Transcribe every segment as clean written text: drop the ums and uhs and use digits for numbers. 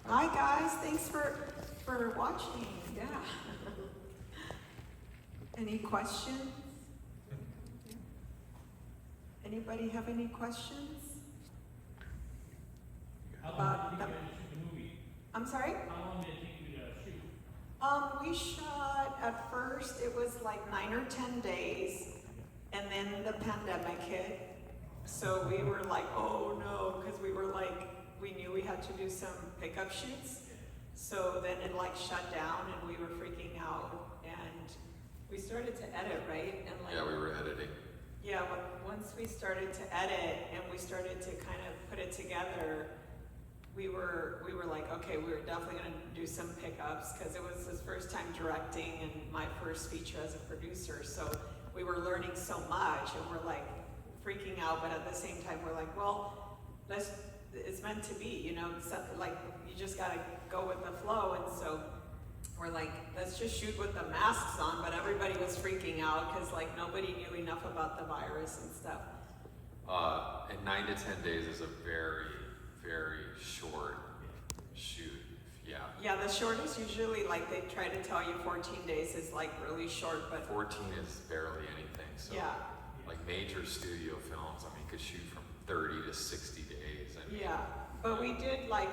Hi guys, thanks for watching. Yeah. Any questions? Anybody have any questions? How long did you guys shoot the movie? I'm sorry? How long did it take you to shoot? We shot, at first it was like 9 or 10 days, and then the pandemic hit. So we were like, oh no, because we were like, we knew we had to do some pickup shoots. So then it like shut down and we were freaking out, and we started to edit, right? And like, Yeah, we were editing. yeah, once we started to edit and we started to kind of put it together, we were like, okay, we were definitely gonna do some pickups, because it was his first time directing and my first feature as a producer. So we were learning so much and we're like freaking out, but at the same time we're like, well, it's meant to be, you know, like you just gotta go with the flow. And so we're like, let's just shoot with the masks on, but everybody was freaking out because like nobody knew enough about the virus and stuff. And 9 to 10 days is a very, very short shoot. Yeah. Yeah, the shortest usually, like they try to tell you 14 days is like really short, but 14 is barely anything. So yeah. like major studio films, I mean, could shoot from 30 to 60 days. I mean, Yeah, but we did like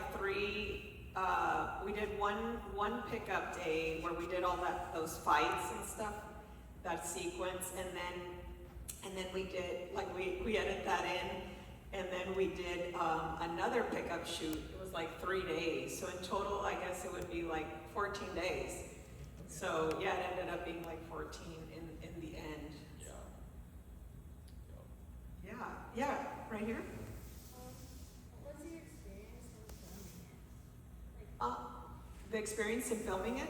we did one pickup day where we did all those fights and stuff, that sequence, and then we did, like we edited that in, and then we did another pickup shoot. It was like 3 days, so in total I guess it would be like 14 days. So yeah, it ended up being like 14 in the end. yeah. Yeah, right here. What's your experience with filming it? The experience in filming it?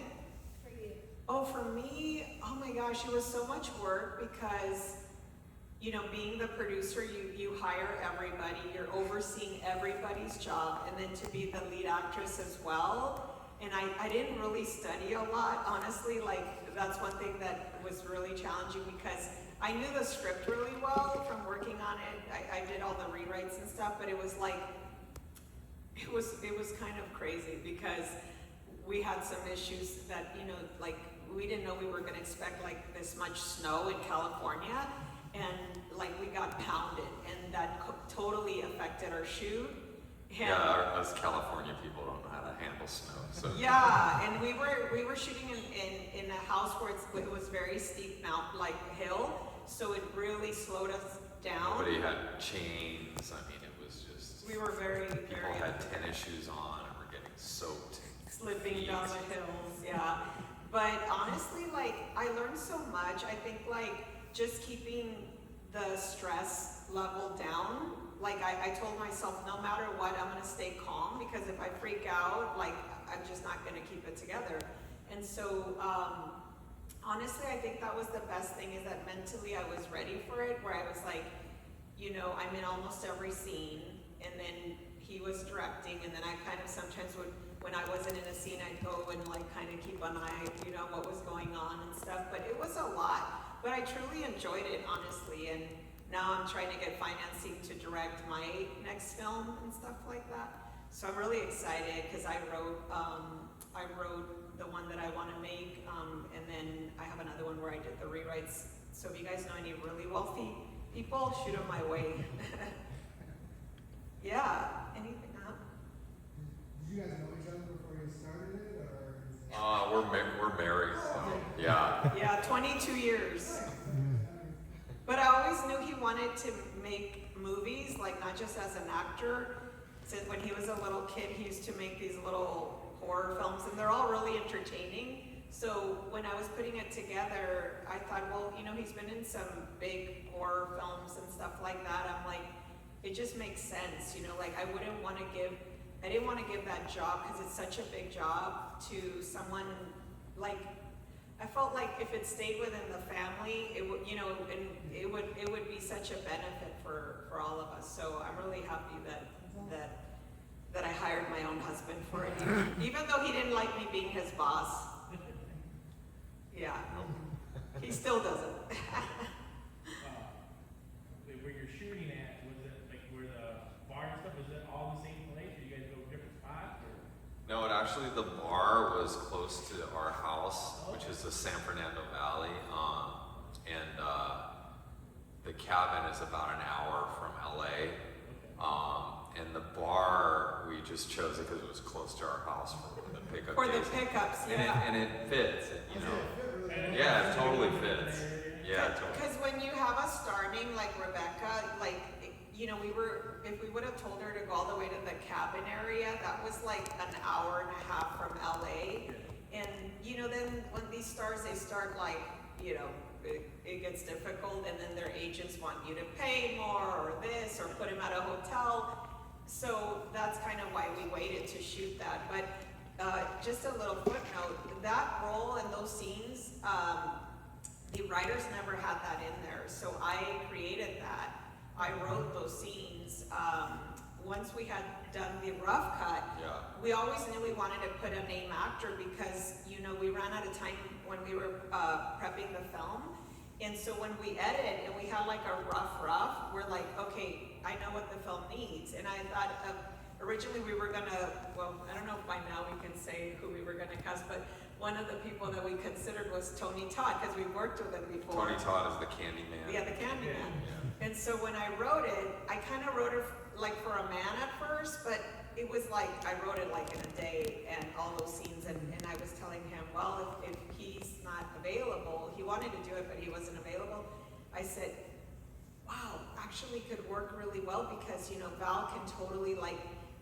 For you? Oh, for me, oh my gosh, it was so much work because, you know, being the producer, you hire everybody, you're overseeing everybody's job, and then to be the lead actress as well. And I didn't really study a lot, honestly. Like, that's one thing that was really challenging because I knew the script really well from working on it. I did all the rewrites and stuff, but it was like, it was kind of crazy because we had some issues that, you know, like we didn't know we were gonna expect like this much snow in California, and like we got pounded, and that totally affected our shoot. And Yeah, us California people don't know how to handle snow. So yeah, and we were shooting in a house where it was very steep like hill, so it really slowed us down. nobody had chains. I mean, it was just, We were very, people very had tennis shoes on and were getting soaked. slipping down the hills, yeah. But honestly, like, I learned so much. I think, like, just keeping the stress level down. Like, I told myself, no matter what, I'm gonna stay calm, because if I freak out, like, I'm just not gonna keep it together. And so, honestly, I think that was the best thing, is that mentally I was ready for it, where I was like, you know, I'm in almost every scene, and then he was directing, and then I kind of sometimes would, when I wasn't in a scene, I'd go and like kind of keep an eye, you know, what was going on and stuff, but it was a lot. But I truly enjoyed it, honestly, and now I'm trying to get financing to direct my next film and stuff like that. So I'm really excited, because I wrote the one that I want to make, and then I have another one where I did the rewrites. So if you guys know any really wealthy people, shoot them my way. Yeah, anything? Did you guys know each other before you started it, or? We're married, so yeah. Yeah, 22 years. But I always knew he wanted to make movies, like not just as an actor. Since when he was a little kid, he used to make these little horror films, and they're all really entertaining. So when I was putting it together, I thought, well, you know, he's been in some big horror films and stuff like that. I'm like, it just makes sense, you know, like I didn't want to give that job, because it's such a big job, to someone like, I felt like if it stayed within the family, it would, you know, and it would be such a benefit for all of us. So I'm really happy that I hired my own husband for it, even though he didn't like me being his boss. Yeah, he still doesn't. Where you're shooting at, was it like where the bar and stuff, was it all the same place, or you guys go different spots, or? No, Actually, the bar was close to our house, which is the San Fernando Valley, and the cabin is about an hour from LA. And the bar, we just chose it because it was close to our house for the pickup For the days. pickups, And yeah. it fits, you know. And Yeah, it totally fits. Yeah, totally. Because when you have a star name like Rebecca, like, you know, if we would have told her to go all the way to the cabin area, that was like an hour and a half from LA. And, you know, then when these stars, they start like, you know, it gets difficult, and then their agents want you to pay more or this, or put them at a hotel. So that's kind of why we waited to shoot that. But just a little footnote, that role and those scenes, the writers never had that in there. So I created that. I wrote those scenes. Once we had done the rough cut, we always knew we wanted to put a name actor because, you know, we ran out of time when we were prepping the film. And so when we edited and we had like a rough, we're like, okay, I know what the film needs. And I thought originally we were gonna, well, I don't know if by now we can say who we were gonna cast, but one of the people that we considered was Tony Todd, because we worked with him before. Tony Todd is the Candyman. Yeah, the Candyman. Yeah. And so when I wrote it, I kind of wrote it like for a man at first, but it was like, I wrote it like in a day and all those scenes, and I was telling him, well, if he's not available, he wanted to do it, but he wasn't available. I said, wow, actually could work really well because, you know, Val can totally like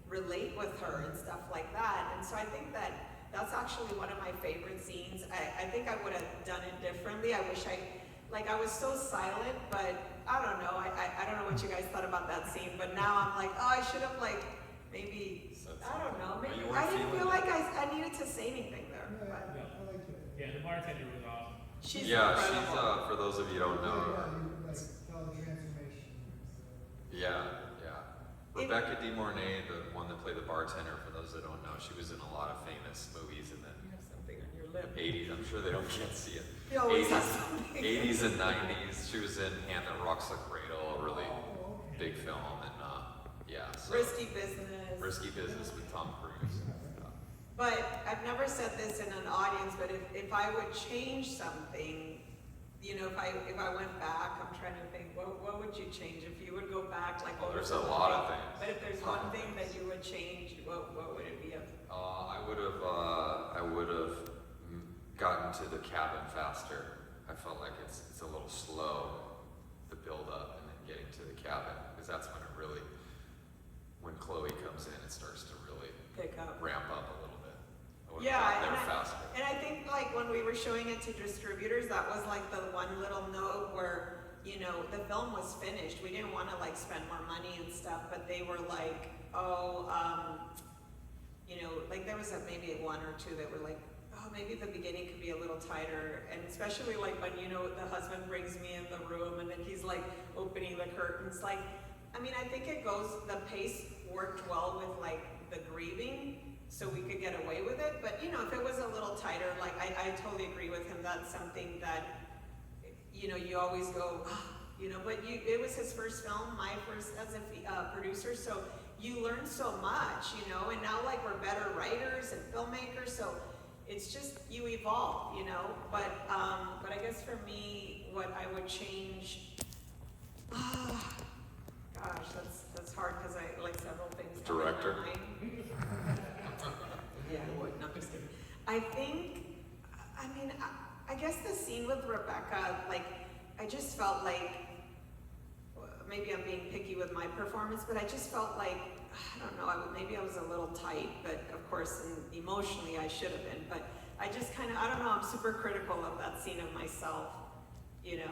relate with her and stuff like that. And so I think that's actually one of my favorite scenes. I think I would have done it differently. I wish I was so silent, but I don't know. I don't know what you guys thought about that scene, but now I'm like, oh, I should have like, maybe, I don't know, maybe, You weren't I didn't feel feeling like I needed to say anything there. Yeah, But I like it. Yeah, the bartender was awesome. she's Yeah, incredible. she's, for those of you who don't know her. Yeah, you like tell the transformation. Yeah. Rebecca De Mornay, the one that played the bartender, for those that don't know, she was in a lot of famous movies in the You have something on your lip. 80s. I'm sure they can't see it. You always have something. 80s and 90s. She was in Hand That Rocks the Cradle, a really Oh, okay. big film, and yeah. So, Risky business. Risky Business with Tom Cruise. But I've never said this in an audience, but if I would change something, you know, if I went back, I'm trying to think, what would you change if you would go back? Like, Well, there's a lot of things. But if there's one thing that you would change, what would it be? I would have gotten to the cabin faster. I felt like it's a little slow, the build up and then getting to the cabin, because that's when Chloe comes in, it starts to really Pick up. ramp up a little bit. I would Yeah, have gotten there faster. And I think like when we were showing it to distributors, that was like the one little note where, you know, the film was finished. We didn't want to like spend more money and stuff, but they were like, oh, you know, like there was maybe one or two that were like, oh, maybe the beginning could be a little tighter. And especially like when, you know, the husband brings me in the room and then he's like opening the curtains. Like, I mean, I think the pace worked well with like the grieving, so we could get away with it. But, you know, if it was a little tighter, like I totally agree with him. That's something that, you know, you always go, you know, but it was his first film, my first as a producer. So you learn so much, you know, and now like we're better writers and filmmakers. So it's just, you evolve, you know, but I guess for me, what I would change, gosh, that's hard because I like several things. Director. Yeah, no, I'm just kidding. I think, I mean, I guess the scene with Rebecca, like, I just felt like, maybe I'm being picky with my performance, but I just felt like, I don't know, maybe I was a little tight, but of course, emotionally I should have been, but I just kind of, I don't know, I'm super critical of that scene of myself, you know?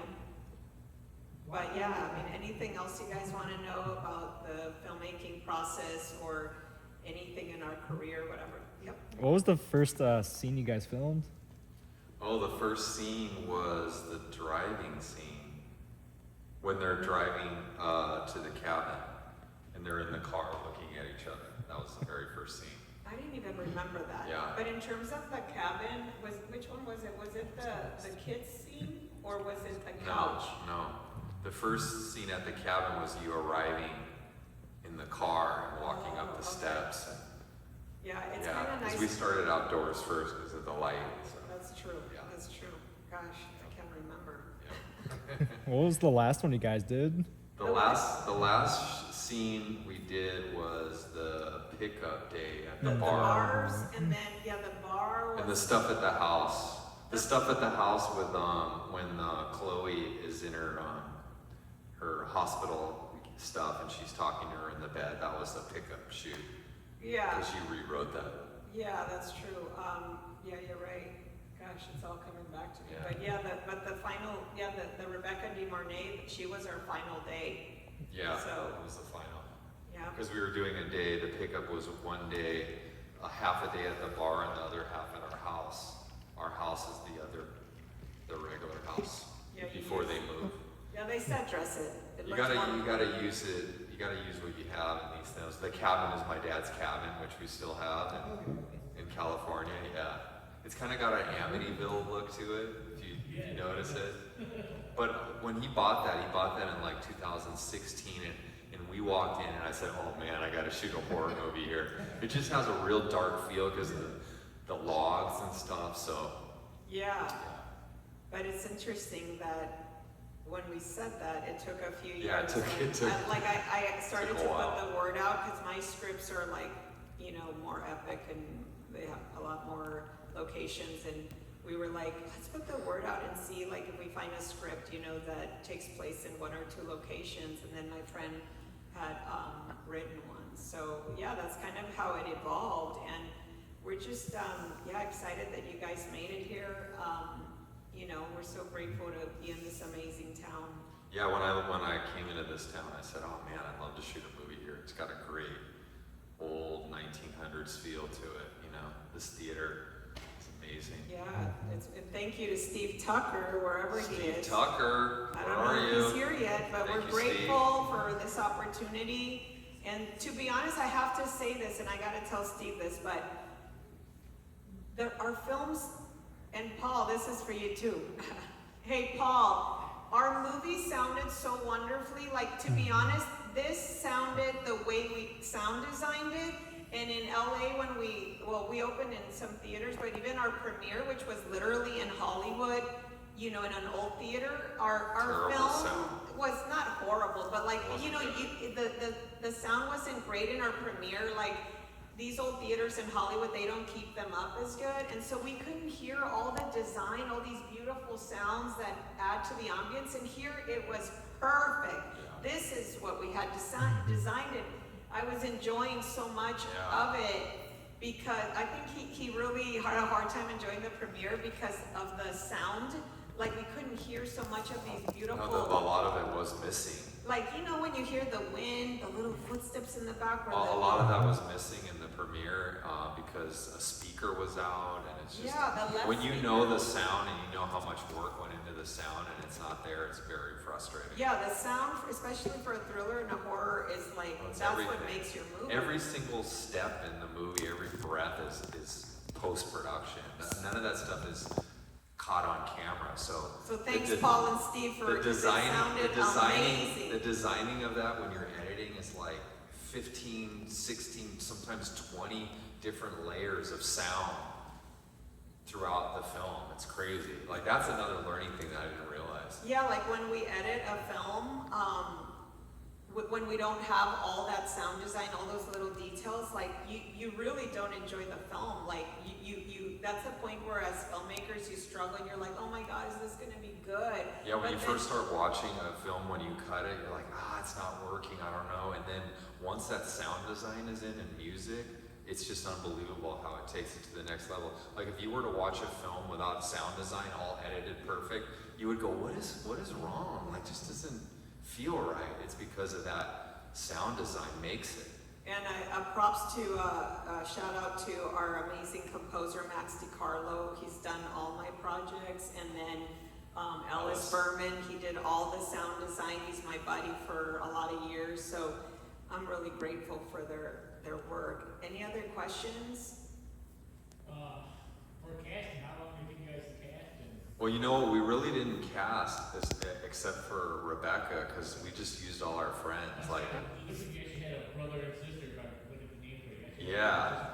But yeah, I mean, anything else you guys want to know about the filmmaking process or anything in our career, whatever? Yep. What was the first scene you guys filmed? Oh, the first scene was the driving scene. When they're driving to the cabin and they're in the car looking at each other. That was the very first scene. I didn't even remember that. Yeah. But in terms of the cabin, which one was it? Was it the kids scene or was it the couch? No. The first scene at the cabin was you arriving in the car and walking up the steps. Yeah, it's Yeah, kind of nice. because we started outdoors first because of the light. So. That's true. Yeah. That's true. Gosh, I can't remember. Yeah. What was the last one you guys did? The last scene we did was the pickup day at the The bar. bars, and then the bar was And the stuff at the house. The stuff at the house with when Chloe is in her hospital stuff and she's talking to her in the bed. That was the pickup shoot. yeah, Because you rewrote that. yeah, that's true. Yeah, you're right. Gosh, it's all coming back to me. Yeah. But the final, the Rebecca De Mornay, she was our final day. Yeah, So- that was the final. Yeah. Because we were doing a day. The pickup was one day, a half a day at the bar, and the other half at our house. Our house is the regular house Yeah, you before use- they move. Yeah, they said dress it. It You looks gotta more- use it. You gotta use what you have in these things. The cabin is my dad's cabin, which we still have in California. Yeah, it's kind of got an Amityville look to it. If you notice it. But when he bought that in like 2016, and we walked in, and I said, "Oh man, I gotta shoot a horror movie here." It just has a real dark feel because of the logs and stuff. So Yeah, yeah. but it's interesting that when we said that, it took a few years. Yeah, it took- I started took a to while. put the word out because my scripts are like, more epic and they have a lot more locations. And we were like, let's put the word out and see like if we find a script, that takes place in one or two locations. And then my friend had written one. So yeah, that's kind of how it evolved. And we're just, excited that you guys made it here. We're so grateful to be in this amazing town. Yeah, when I came into this town, I said, "Oh man, I'd love to shoot a movie here. It's got a great old 1900s feel to it. This theater is amazing." Yeah, thank you to Steve Tucker, wherever he Steve is. Tucker, I where don't are know you? if he's here yet, but Thank we're you, grateful for this opportunity. And to be honest, I have to say this, and I gotta tell Steve this, but our films, and Paul, this is for you too. Hey, Paul, our movie sounded so wonderfully. Like, to be honest, this sounded the way we sound designed it. And in LA, when we opened in some theaters, but even our premiere, which was literally in Hollywood, in an old theater, our Terrible film sound. was not horrible, but like, Wasn't good. the sound wasn't great in our premiere. Like, these old theaters in Hollywood, they don't keep them up as good. And so we couldn't hear all the design, all these beautiful sounds that add to the ambience. And here it was perfect. Yeah. This is what we had designed it. I was enjoying so much Yeah. of it because I think he really had a hard time enjoying the premiere because of the sound. Like, we couldn't hear so much of these beautiful. A lot of it was missing. Like, when you hear the wind, the little footsteps in the background. A lot of that was missing in the premiere because a speaker was out, and it's just the left when you speaker. know the sound and you know how much work went into the sound and it's not there, it's very frustrating. Yeah, the sound, especially for a thriller and a horror, is like, Well, it's that's what everything. makes your movie. Every single step in the movie, every breath is post-production. None of that stuff is caught on camera. So thanks, the Paul and Steve, for the sounded amazing. the designing of that when you're editing is like 15, 16, sometimes 20 different layers of sound throughout the film. It's crazy. Like, that's another learning thing that I didn't realize. Yeah, like when we edit a film, when we don't have all that sound design, all those little details, like you really don't enjoy the film. Like you that's the point where as filmmakers you struggle and you're like, oh my God, is this gonna be good? Yeah, when But you then- first start watching a film, when you cut it, you're like, it's not working, I don't know. And then once that sound design is in and music, it's just unbelievable how it takes it to the next level. Like, if you were to watch a film without sound design, all edited perfect, you would go, what is wrong? Like, just doesn't feel right. It's because of that sound design makes it. And props to, shout out to our amazing composer, Max DiCarlo. He's done all my projects. And then Ellis Burman, he did all the sound design. He's my buddy for a lot of years. So I'm really grateful for their work. Any other questions? For casting, how long do you think you guys cast? Well, we really didn't cast this except for Rebecca because we just used all our friends. Like, You actually had a brother and sister, if I look at the name for you. Yeah.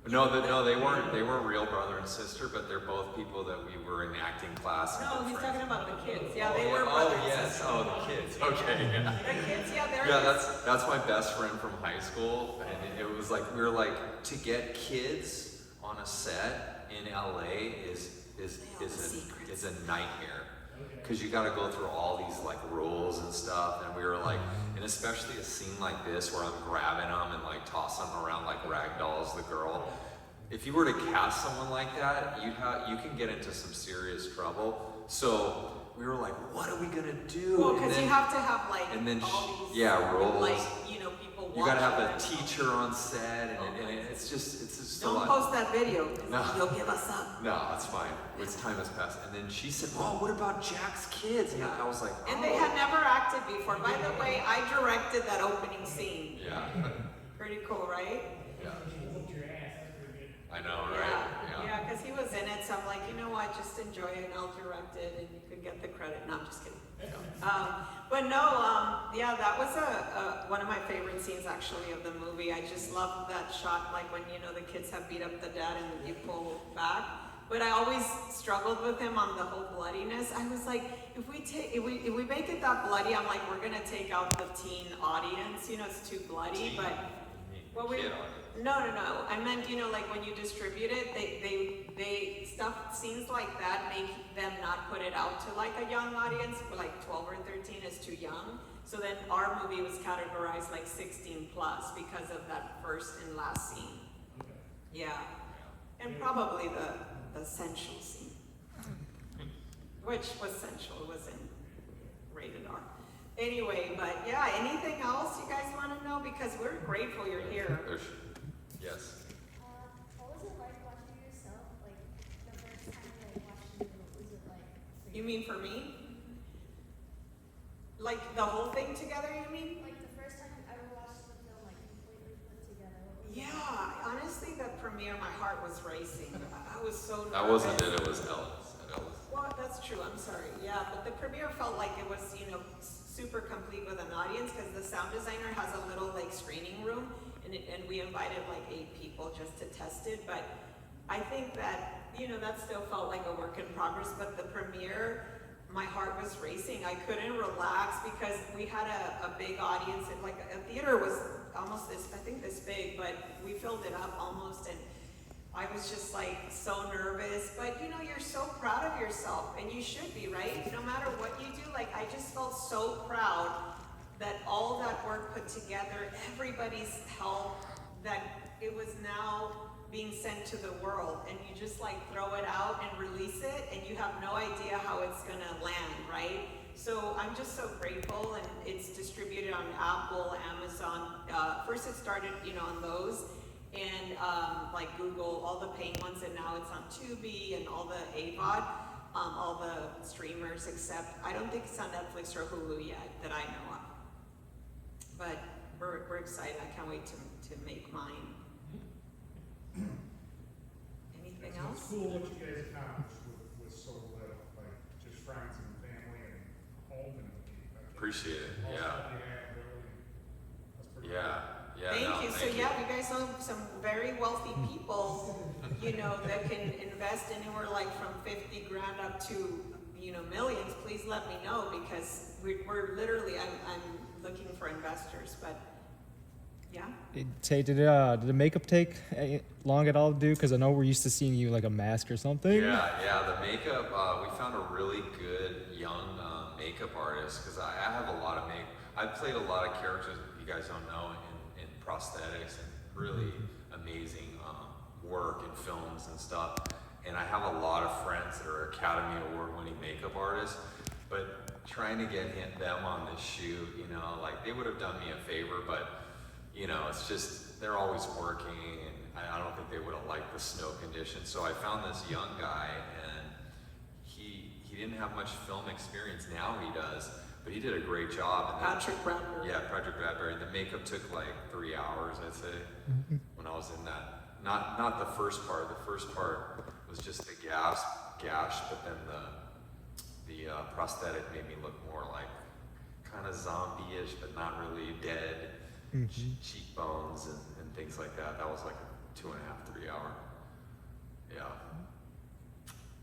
No, they weren't real brother and sister, but they're both people that we were in acting class. No, and he's friends. talking about the kids. Yeah, Oh, they were yeah. brothers Oh and yes, sisters. oh the kids. Okay, yeah. The kids, yeah, they're Yeah, that's my best friend from high school, and it was like we were like to get kids on a set in LA is a nightmare. Because you got to go through all these like rules and stuff, and we were like, and especially a scene like this where I'm grabbing them and like tossing them around like rag dolls, the girl. If you were to cast someone like that, you can get into some serious trouble. So we were like, what are we gonna do? Well, because you have to have like and then all these rules. like people. You gotta have watching a teacher on set, and it's just a Don't lot. post that video. 'Cause No. you'll give us up. No, it's fine. It's time has passed. And then she said, "Oh, what about Jack's kids?" And I was like, And they had never acted before. By the way, I directed that opening scene. Yeah, Pretty cool, right? yeah. Whooped your ass, that's pretty good. I know, right? Yeah, because he was in it, so I'm like, you know what, just enjoy it, and I'll direct it, and you could get the credit. No, I'm just kidding. But no, yeah, that was one of my favorite scenes actually of the movie. I just love that shot, like when the kids have beat up the dad and you pull back. But I always struggled with him on the whole bloodiness. I was like, if we make it that bloody, I'm like, we're gonna take out the teen audience. It's too bloody. But what we Kid audience. no. I meant, like when you distribute it, they scenes like that make them not put it out to like a young audience, like 12 or 13 is too young. So then our movie was categorized like 16 plus because of that first and last scene. Yeah. And probably the sensual scene. Which was sensual, it wasn't rated R. Anyway, but yeah, anything else you guys want to know? Because we're grateful you're here. Yes. What was it like watching yourself? Like the first time like watching it, what was it like? For You mean for me? Like the whole thing together, you mean? Like the first time you ever watched the film, like completely put together. What was it? Yeah, honestly, the premiere, my heart was racing. I was so nervous. That wasn't it. It was Ellis. Well, that's true. I'm sorry. Yeah, but the premiere felt like it was, super complete with an audience because the sound designer has a little like screening room, and we invited like 8 people just to test it. But I think that that still felt like a work in progress. But the premiere, my heart was racing. I couldn't relax because we had a big audience. And like a theater was almost this big, but we filled it up almost, and I was just like so nervous, but you're so proud of yourself, and you should be, right? No matter what you do, like I just felt so proud that all that work put together, everybody's help, that it was now being sent to the world, and you just like throw it out and release it, and you have no idea how it's gonna land, right? So I'm just so grateful, and it's distributed on Apple, Amazon. First it started, on those. And like Google, all the paying ones, and now it's on Tubi and all the AVOD, all the streamers, except I don't think it's on Netflix or Hulu yet that I know of. But we're excited. I can't wait to make mine. Anything It's else? cool what you guys accomplished with so little, like just friends and family and home and Appreciate it. all Yeah. stuff you had, really. That's pretty Yeah. Yeah. Thank no, you. Thank So you. yeah, you guys know some very wealthy people, that can invest anywhere like from 50 grand up to, millions. Please let me know because we're literally, I'm looking for investors, but yeah. Tate, did the makeup take long at all to do? Because I know we're used to seeing you like a mask or something. Yeah, the makeup, we found a really good young makeup artist because I have a lot of I've played a lot of characters you guys don't know in prosthetics and really amazing work in films and stuff. And I have a lot of friends that are Academy Award winning makeup artists, but trying to get them on this shoot, like they would have done me a favor, but it's just, they're always working, and I don't think they would have liked the snow conditions. So I found this young guy, and he didn't have much film experience. Now he does, but he did a great job. And Patrick Bradbury. Yeah, Patrick Bradbury. The makeup took like 3 hours, I'd say, when I was in that. Not the first part. The first part was just the gash, but then the prosthetic made me look more like kind of zombie-ish, but not really dead. Cheekbones and things like that. That was like 2.5, 3 hour. Yeah.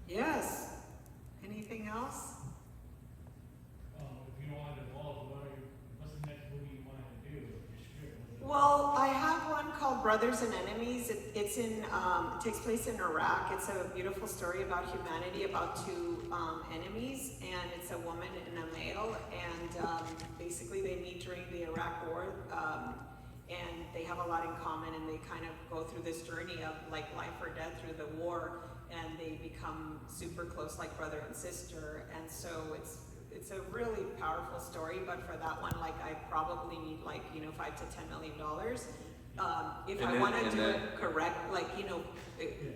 Yes. Anything else? If you wanted to involve, what's the next movie you wanted to do? Your script? Well, I have one called Brothers and Enemies. It takes place in Iraq. It's a beautiful story about humanity, about two enemies, and it's a woman and a male, and basically they meet during the Iraq War, and they have a lot in common, and they kind of go through this journey of like life or death through the war, and they become super close, like brother and sister, and so it's a really powerful story, but for that one, like I probably need like, $5 to $10 million. If I want to do it correct, like,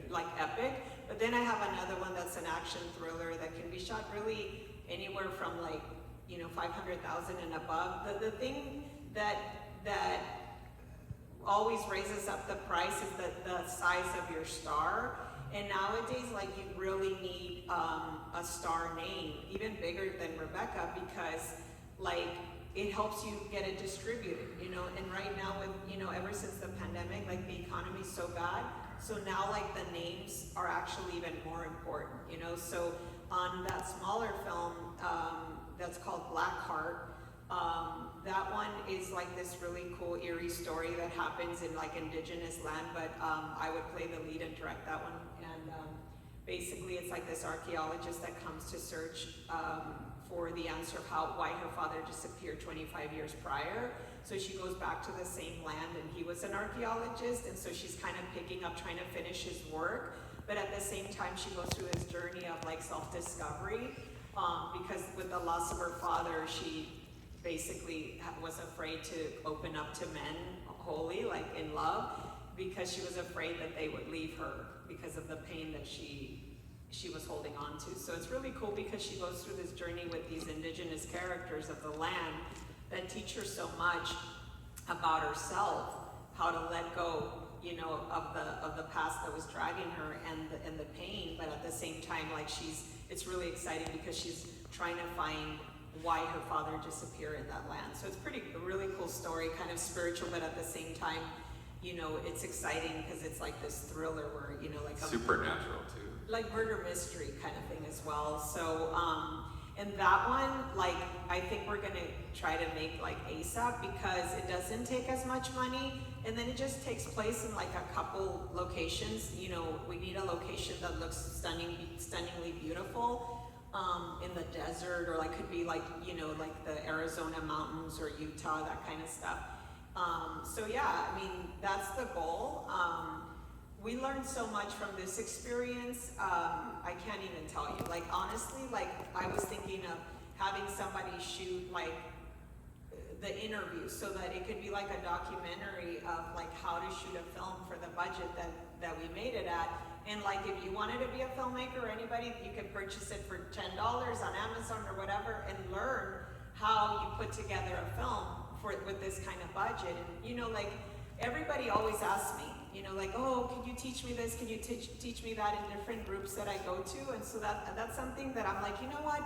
like epic. But then I have another one that's an action thriller that can be shot really anywhere from like, 500,000 and above. The thing that always raises up the price is the size of your star. And nowadays, like, you really need a star name, even bigger than Rebecca, because like it helps you get it distributed, and right now with, ever since the pandemic, like the economy's so bad, so now like the names are actually even more important, so on that smaller film that's called Blackheart, that one is like this really cool eerie story that happens in like indigenous land, but I would play the lead and direct that one, and basically it's like this archaeologist that comes to search for the answer of why her father disappeared 25 years prior. So she goes back to the same land, and he was an archaeologist, and so she's kind of picking up, trying to finish his work, but at the same time she goes through this journey of like self-discovery, because with the loss of her father, she basically was afraid to open up to men wholly, like in love, because she was afraid that they would leave her because of the pain that she was holding on to. So it's really cool because she goes through this journey with these indigenous characters of the land that teach her so much about herself, how to let go, of the past that was dragging her and the pain, but at the same time, like it's really exciting because she's trying to find why her father disappeared in that land. So it's a really cool story, kind of spiritual, but at the same time, it's exciting because it's like this thriller where, like Supernatural too. like murder mystery kind of thing as well. So, and that one, like, I think we're gonna try to make like ASAP because it doesn't take as much money, and then it just takes place in like a couple locations. We need a location that looks stunningly beautiful, in the desert, or like could be like, like the Arizona mountains or Utah, that kind of stuff. So yeah, I mean, that's the goal. We learned so much from this experience. I can't even tell you. Like, honestly, like, I was thinking of having somebody shoot, like, the interview so that it could be like a documentary of, like, how to shoot a film for the budget that we made it at. And, like, if you wanted to be a filmmaker or anybody, you could purchase it for $10 on Amazon or whatever and learn how you put together a film with this kind of budget. And, like, everybody always asks me, like, oh, can you teach me this? Can you teach me that in different groups that I go to? And so that's something that I'm like, you know what?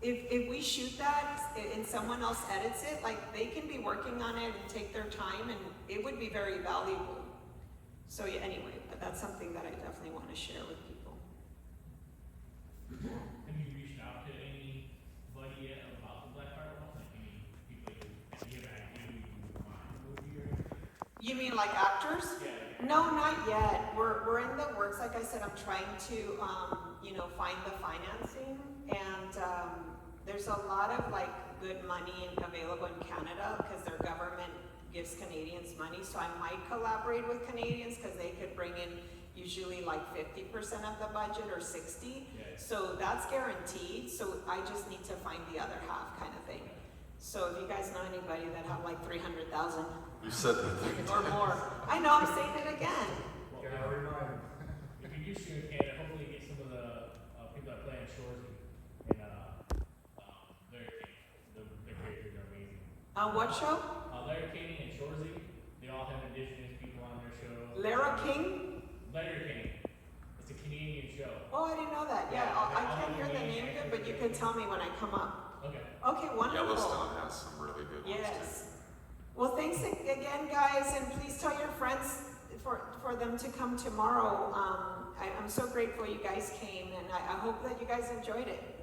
If we shoot that and someone else edits it, like, they can be working on it and take their time, and it would be very valuable. So yeah, anyway, that's something that I definitely want to share with people. Have you reached out to anybody yet about the Blackheart one? Like any people you have an idea you want in the movie or anything? You mean like actors? Yeah. No, not yet. We're in the works. Like I said, I'm trying to, find the financing, and there's a lot of like good money available in Canada because their government gives Canadians money. So I might collaborate with Canadians because they could bring in usually like 50% of the budget or 60. Yeah. So that's guaranteed. So I just need to find the other half kind of thing. So if you guys know anybody that have like 300,000 You said that thing. or more, I know I'm saying it again. Gotta remind them. If you do shoot in Canada, hopefully get some of the people that play on Shoresy and Larry King. Their characters are amazing. On what show? Larry King and Shoresy, they all have indigenous people on their show. Lara King? Larry King. It's a Canadian show. Oh, I didn't know that. Yeah, I can't hear the name of it, but you can tell me when I come up. Okay. Okay, wonderful. Yellowstone has some really good ones Yes. Well, thanks again, guys, and please tell your friends for them to come tomorrow. I'm so grateful you guys came, and I hope that you guys enjoyed it.